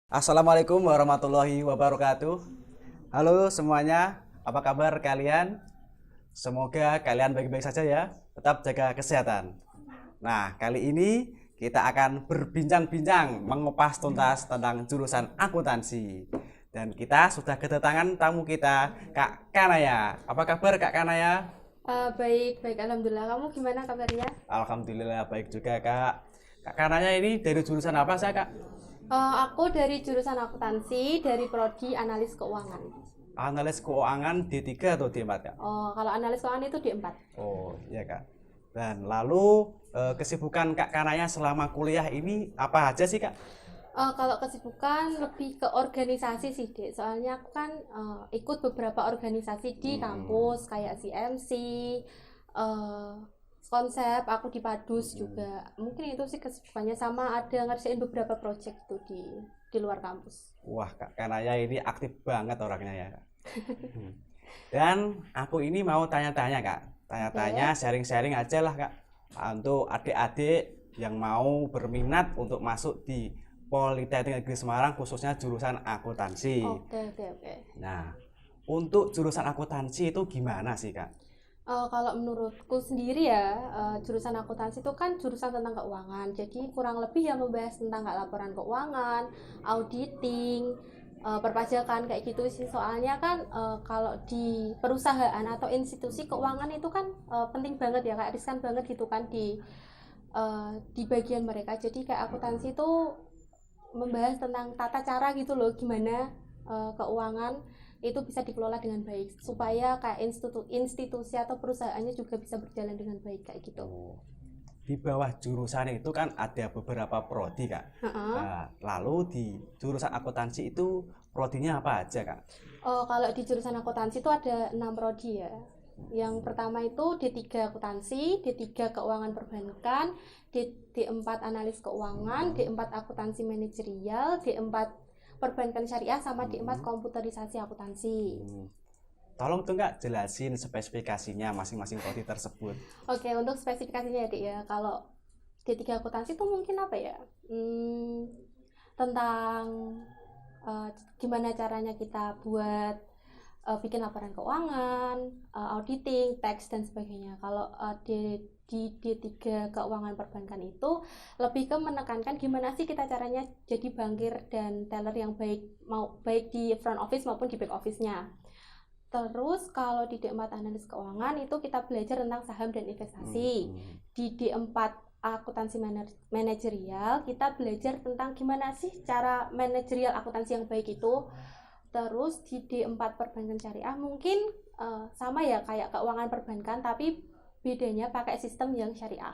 Assalamualaikum warahmatullahi wabarakatuh. Halo semuanya, apa kabar kalian? Semoga kalian baik-baik saja ya. Tetap jaga kesehatan. Nah, kali ini kita akan berbincang-bincang mengupas tuntas tentang jurusan akuntansi. Dan kita sudah kedatangan tamu kita, Kak Kanaya. Apa kabar Kak Kanaya? Baik, baik, alhamdulillah. Kamu gimana kabarnya? Alhamdulillah baik juga Kak. Kak Kanaya ini dari jurusan apa saya Kak? Aku dari jurusan akuntansi, dari prodi analis keuangan. Analis keuangan D3 atau D4 Kak? Kalau analis keuangan itu D4. Oh, iya Kak. Dan lalu kesibukan Kak Kanaya selama kuliah ini apa aja sih Kak? Kalau kesibukan lebih ke organisasi sih, Dek. Soalnya aku kan ikut beberapa organisasi di kampus kayak CMC, eh, konsep, aku di Padus juga. Mungkin itu sih kesibukannya, sama ada ngerjain beberapa project itu di luar kampus. Wah, Kak Kanaya ini aktif banget orangnya ya Kak. Hmm. Dan aku ini mau tanya-tanya Kak. Tanya-tanya, Oke. sharing-sharing aja lah Kak. Untuk adik-adik yang mau berminat untuk masuk di Politeknik Negeri Semarang khususnya jurusan akuntansi. Oke, oke, oke. Nah, untuk jurusan akuntansi itu gimana sih Kak? Kalau menurutku sendiri ya, jurusan akuntansi itu kan jurusan tentang keuangan. Jadi kurang lebih ya membahas tentang nggak laporan keuangan, auditing, perpajakan kayak gitu sih. Soalnya kan kalau di perusahaan atau institusi keuangan itu kan penting banget ya, kayak riskan banget gitu kan di bagian mereka. Jadi kayak akuntansi itu membahas tentang tata cara gitu loh, gimana keuangan itu bisa dikelola dengan baik supaya kayak institusi atau perusahaannya juga bisa berjalan dengan baik kayak gitu. Oh, di bawah jurusan itu kan ada beberapa prodi Kak. Heeh. Nah, lalu di jurusan akuntansi itu prodinya apa aja Kak? Kalau di jurusan akuntansi itu ada 6 prodi ya. Yang pertama itu D3 akuntansi, D3 keuangan perbankan, D4 analis keuangan, D4 akuntansi manajerial, D4 perbankan syariah, sama D4 komputerisasi akuntansi. Hmm, Tolong tuh Kak jelasin spesifikasinya masing-masing prodi tersebut. Oke, untuk spesifikasinya ya, Dik ya. Kalau D3 akuntansi itu mungkin apa ya? Tentang eh, gimana caranya kita buat bikin laporan keuangan, auditing, tax dan sebagainya. Kalau di D3 keuangan perbankan itu lebih ke menekankan gimana sih kita caranya jadi bankir dan teller yang baik, mau baik di front office maupun di back office-nya. Terus kalau di D4 analis keuangan itu kita belajar tentang saham dan investasi. Hmm, Di D4 akuntansi manajerial kita belajar tentang gimana sih cara manajerial akuntansi yang baik itu. Terus di D4 perbankan syariah mungkin sama ya kayak keuangan perbankan, tapi bedanya pakai sistem yang syariah.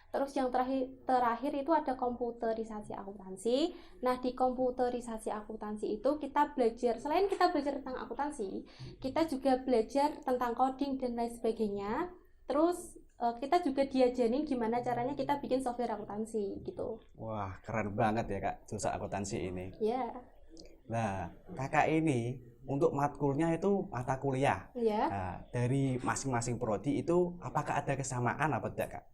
Terus yang terakhir itu ada komputerisasi akuntansi. Nah, di komputerisasi akuntansi itu kita belajar, selain kita belajar tentang akuntansi, kita juga belajar tentang coding dan lain sebagainya. Terus kita juga diajarin gimana caranya kita bikin software akuntansi gitu. wah keren banget ya Kak jurusan akuntansi ini. Ya, Nah, Kakak ini untuk matkulnya itu mata kuliah. ya. Nah, dari masing-masing prodi itu apakah ada kesamaan apa tidak Kak?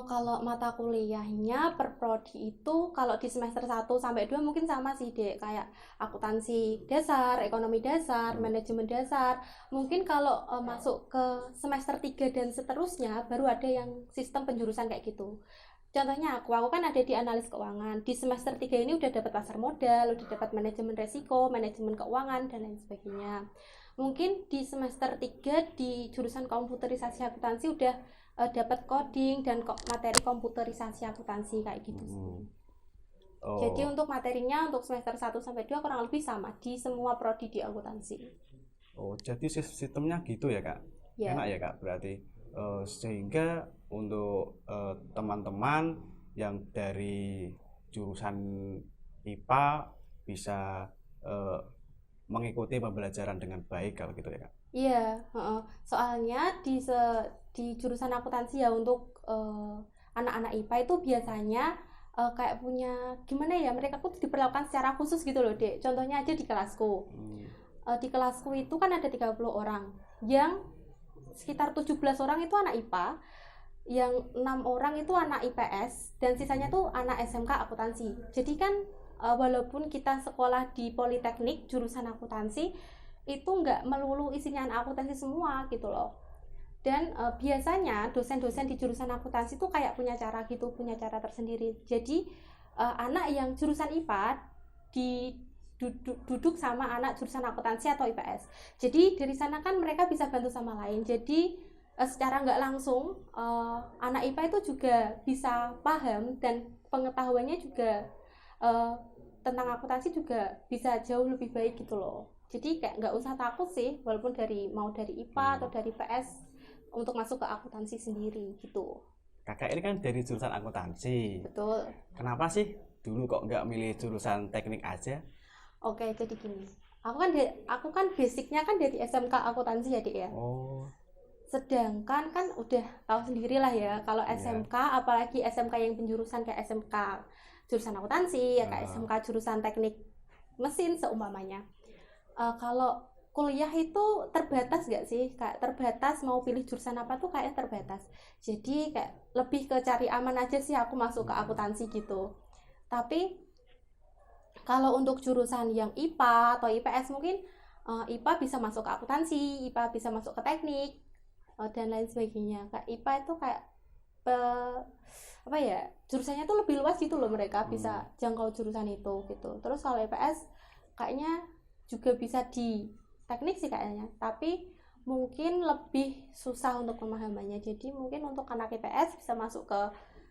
Kalau mata kuliahnya per prodi itu kalau di semester 1 sampai 2 mungkin sama sih, Dek. Kayak akuntansi dasar, ekonomi dasar, manajemen dasar. Mungkin kalau masuk ke semester 3 dan seterusnya baru ada yang sistem penjurusan kayak gitu. Contohnya aku kan ada di analis keuangan. Di semester 3 ini udah dapat pasar modal, udah dapat manajemen resiko, manajemen keuangan dan lain sebagainya. Mungkin di semester 3 di jurusan komputerisasi akuntansi udah dapat coding dan materi komputerisasi akuntansi kayak gitu sih. Hmm. Jadi Oh, untuk materinya untuk semester 1 sampai 2 kurang lebih sama di semua prodi di akuntansi. oh, jadi sistemnya gitu ya Kak. Enak Ya. ya Kak berarti. Sehingga untuk teman-teman yang dari jurusan IPA bisa eh, mengikuti pembelajaran dengan baik kalau gitu ya Kak. Iya, soalnya di jurusan akuntansi ya untuk anak-anak IPA itu biasanya kayak punya gimana ya, mereka tuh diperlakukan secara khusus gitu loh, Dek. Contohnya aja di kelasku. Hmm. Di kelasku itu kan ada 30 orang. Yang sekitar 17 orang itu anak IPA, yang 6 orang itu anak IPS dan sisanya tuh anak SMK akuntansi. Jadi kan walaupun kita sekolah di politeknik jurusan akuntansi itu nggak melulu isinya anak akuntansi semua gitu loh. Dan biasanya dosen-dosen di jurusan akuntansi itu kayak punya cara gitu, punya cara tersendiri. Jadi anak yang jurusan IPA duduk sama anak jurusan akuntansi atau IPS. Jadi dari sana kan mereka bisa bantu sama lain. Jadi secara nggak langsung anak IPA itu juga bisa paham dan pengetahuannya juga tentang akuntansi juga bisa jauh lebih baik gitu loh. Jadi kayak nggak usah takut sih, walaupun mau dari IPA atau dari PS untuk masuk ke akuntansi sendiri gitu. Kakak ini kan dari jurusan akuntansi. Betul. Kenapa sih dulu kok nggak milih jurusan teknik aja? Oke, jadi gini. Aku kan basicnya kan dari SMK akuntansi ya, Dik ya. Oh, Sedangkan kan udah tahu sendiri lah ya, kalau SMK, apalagi SMK yang penjurusan kayak SMK jurusan akuntansi, ya kayak SMK jurusan teknik mesin seumpamanya. Kalau kuliah itu terbatas gak sih? Kayak terbatas mau pilih jurusan apa tuh kayak terbatas. Jadi kayak lebih ke cari aman aja sih aku masuk ke akuntansi gitu. Tapi kalau untuk jurusan yang IPA atau IPS mungkin IPA bisa masuk ke akuntansi, IPA bisa masuk ke teknik dan lain sebagainya. Kayak IPA itu kayak apa ya, jurusannya tuh lebih luas gitu loh, mereka bisa jangkau jurusan itu gitu. Terus kalau IPS kayaknya juga bisa di teknik sih kayaknya, tapi mungkin lebih susah untuk pemahamannya. Jadi mungkin untuk anak IPS bisa masuk ke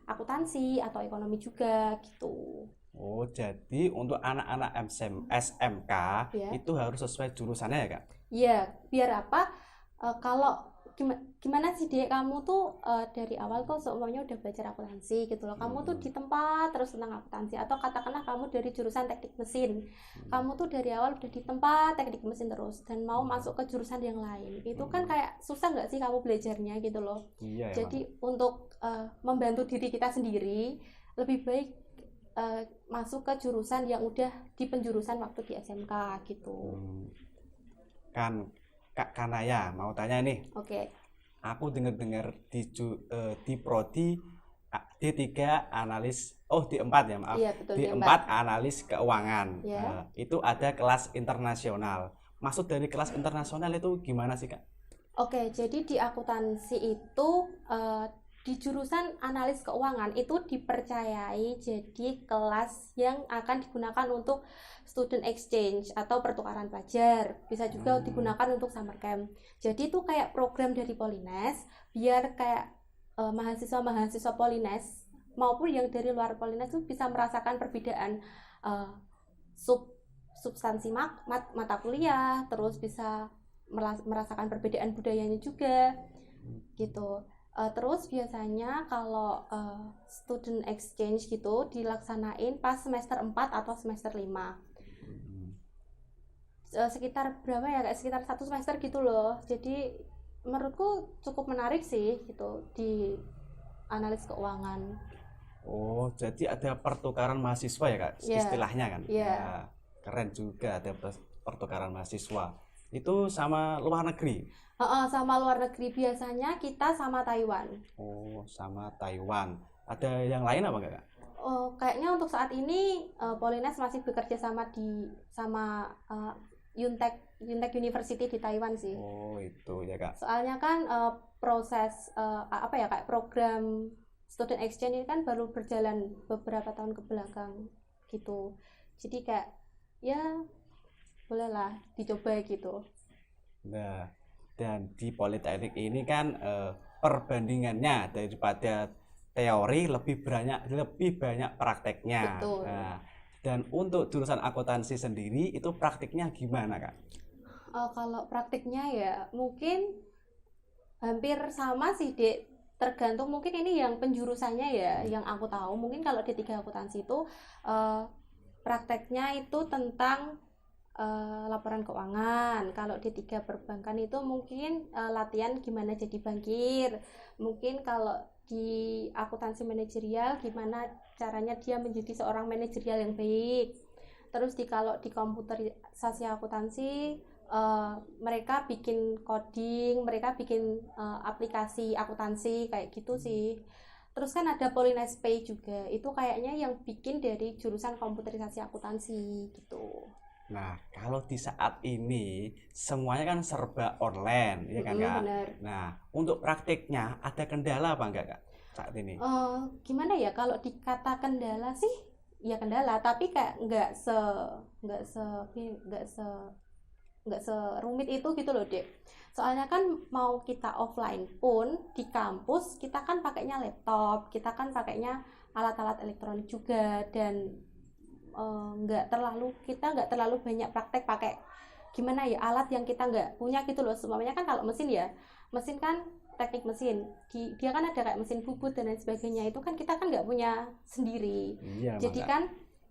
akuntansi atau ekonomi juga gitu. oh jadi untuk anak-anak SMK Ya. itu harus sesuai jurusannya ya Kak? Iya, biar apa? Kalau gimana sih Dek, kamu tuh dari awal tuh semuanya udah belajar akuntansi gitu loh. Kamu tuh di tempat terus tentang akuntansi, atau katakanlah kamu dari jurusan teknik mesin. Kamu tuh dari awal udah di tempat teknik mesin terus dan mau masuk ke jurusan yang lain. Itu kan kayak susah nggak sih kamu belajarnya gitu loh. Iya, Jadi untuk membantu diri kita sendiri, lebih baik masuk ke jurusan yang udah di penjurusan waktu di SMK gitu. Kan Kak Kanaya mau tanya nih, Oke. aku dengar-dengar di prodi D3 analis, D4 ya maaf, Iya, betul, D4 D4. analis keuangan. Ya. Itu ada kelas internasional. Maksud dari kelas internasional itu gimana sih Kak? Oke, jadi di akuntansi itu di jurusan analis keuangan itu dipercayai jadi kelas yang akan digunakan untuk student exchange atau pertukaran pelajar. Bisa juga digunakan untuk summer camp. Jadi itu kayak program dari Polines biar kayak mahasiswa-mahasiswa Polines maupun yang dari luar Polines itu bisa merasakan perbedaan substansi mata kuliah, terus bisa merasakan perbedaan budayanya juga gitu. Terus biasanya kalau student exchange gitu dilaksanain pas semester 4 atau semester 5. Sekitar berapa ya, kayak sekitar 1 semester gitu loh. Jadi menurutku cukup menarik sih gitu di analis keuangan. Oh, jadi ada pertukaran mahasiswa ya Kak, istilahnya kan? Iya. Ya, keren juga ada pertukaran mahasiswa. Itu sama luar negeri? Sama luar negeri, biasanya kita sama Taiwan. Oh, sama Taiwan. Ada yang lain apa enggak Kak? Kayaknya untuk saat ini Polines masih bekerja sama Yuntek University di Taiwan sih. Oh, itu ya Kak. Soalnya kan proses kayak program student exchange ini kan baru berjalan beberapa tahun ke belakang gitu. Jadi kayak ya bolehlah dicoba gitu. Nah, dan di Politeknik ini kan perbandingannya daripada teori lebih banyak prakteknya. Betul. Nah, dan untuk jurusan akuntansi sendiri itu praktiknya gimana Kak? Kalau praktiknya ya mungkin hampir sama sih Dek, tergantung mungkin ini yang penjurusannya ya, yang aku tahu mungkin kalau D3 akuntansi itu prakteknya itu tentang laporan keuangan. Kalau D3 perbankan itu mungkin latihan gimana jadi bankir. Mungkin kalau di akuntansi manajerial gimana caranya dia menjadi seorang manajerial yang baik. Terus kalau di komputerisasi akuntansi mereka bikin coding, mereka bikin aplikasi akuntansi kayak gitu sih. Terus kan ada Polines Pay juga, itu kayaknya yang bikin dari jurusan komputerisasi akuntansi gitu. Nah, kalau di saat ini semuanya kan serba online, ya kan Kak? Bener. Nah, untuk praktiknya ada kendala apa enggak Kak saat ini? Gimana ya, kalau dikata kendala sih ya kendala, tapi kayak nggak se nggak se nggak serumit itu gitu loh Dek. Soalnya kan mau kita offline pun di kampus kita kan pakainya laptop, kita kan pakainya alat-alat elektronik juga, dan kita nggak terlalu banyak praktek pakai gimana ya alat yang kita nggak punya gitu loh. Semuanya kan kalau mesin ya, mesin kan teknik mesin, dia kan ada kayak mesin bubut dan lain sebagainya, itu kan kita kan nggak punya sendiri. Iya, Jadi Bang. kan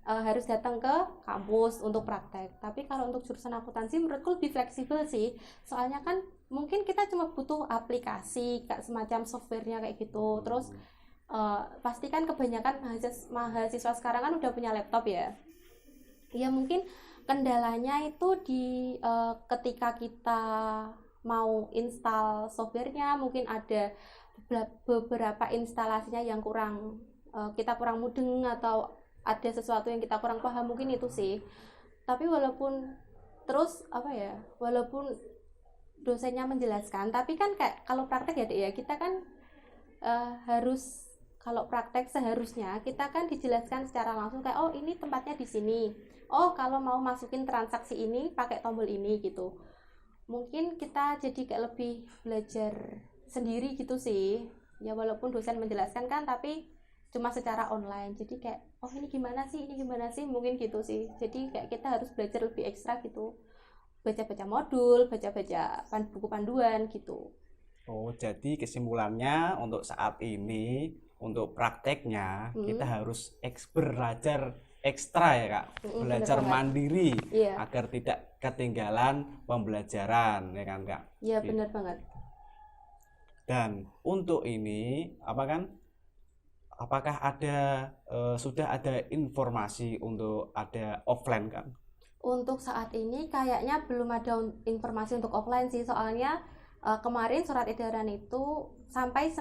harus datang ke kampus untuk praktek. Tapi kalau untuk jurusan akuntansi menurutku lebih fleksibel sih, soalnya kan mungkin kita cuma butuh aplikasi kayak semacam softwarenya kayak gitu. Terus pasti kan kebanyakan mahasiswa sekarang kan udah punya laptop ya. Ya mungkin kendalanya itu di ketika kita mau install softwarenya, mungkin ada beberapa instalasinya yang kita kurang mudeng, atau ada sesuatu yang kita kurang paham, mungkin itu sih. Tapi walaupun dosennya menjelaskan, tapi kan kayak kalau praktek ya kita kan kalau praktek seharusnya kita kan dijelaskan secara langsung kayak, oh ini tempatnya di sini, oh kalau mau masukin transaksi ini pakai tombol ini gitu. Mungkin kita jadi kayak lebih belajar sendiri gitu sih ya, walaupun dosen menjelaskan kan, tapi cuma secara online. Jadi kayak, oh ini gimana sih, mungkin gitu sih. Jadi kayak kita harus belajar lebih ekstra gitu, baca-baca modul, baca-baca buku panduan gitu. Oh, jadi kesimpulannya untuk saat ini, untuk prakteknya kita harus belajar ekstra ya Kak, belajar mandiri agar tidak ketinggalan pembelajaran, ya kan Kak? Iya, benar banget. Dan untuk ini apakah sudah ada informasi untuk ada offline kan? Untuk saat ini kayaknya belum ada informasi untuk offline sih, soalnya kemarin surat edaran itu sampai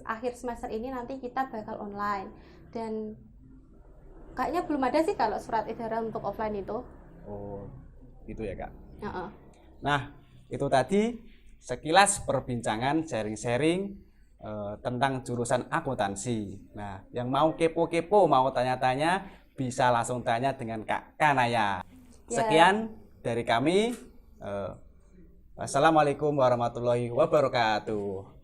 akhir semester ini nanti kita bakal online, dan kayaknya belum ada sih kalau surat edaran untuk offline itu. Oh, gitu ya Kak. Nah, itu tadi sekilas perbincangan sharing-sharing tentang jurusan akuntansi. Nah, yang mau kepo-kepo, mau tanya-tanya, bisa langsung tanya dengan Kak Kanaya. Sekian dari kami. Assalamualaikum warahmatullahi wabarakatuh.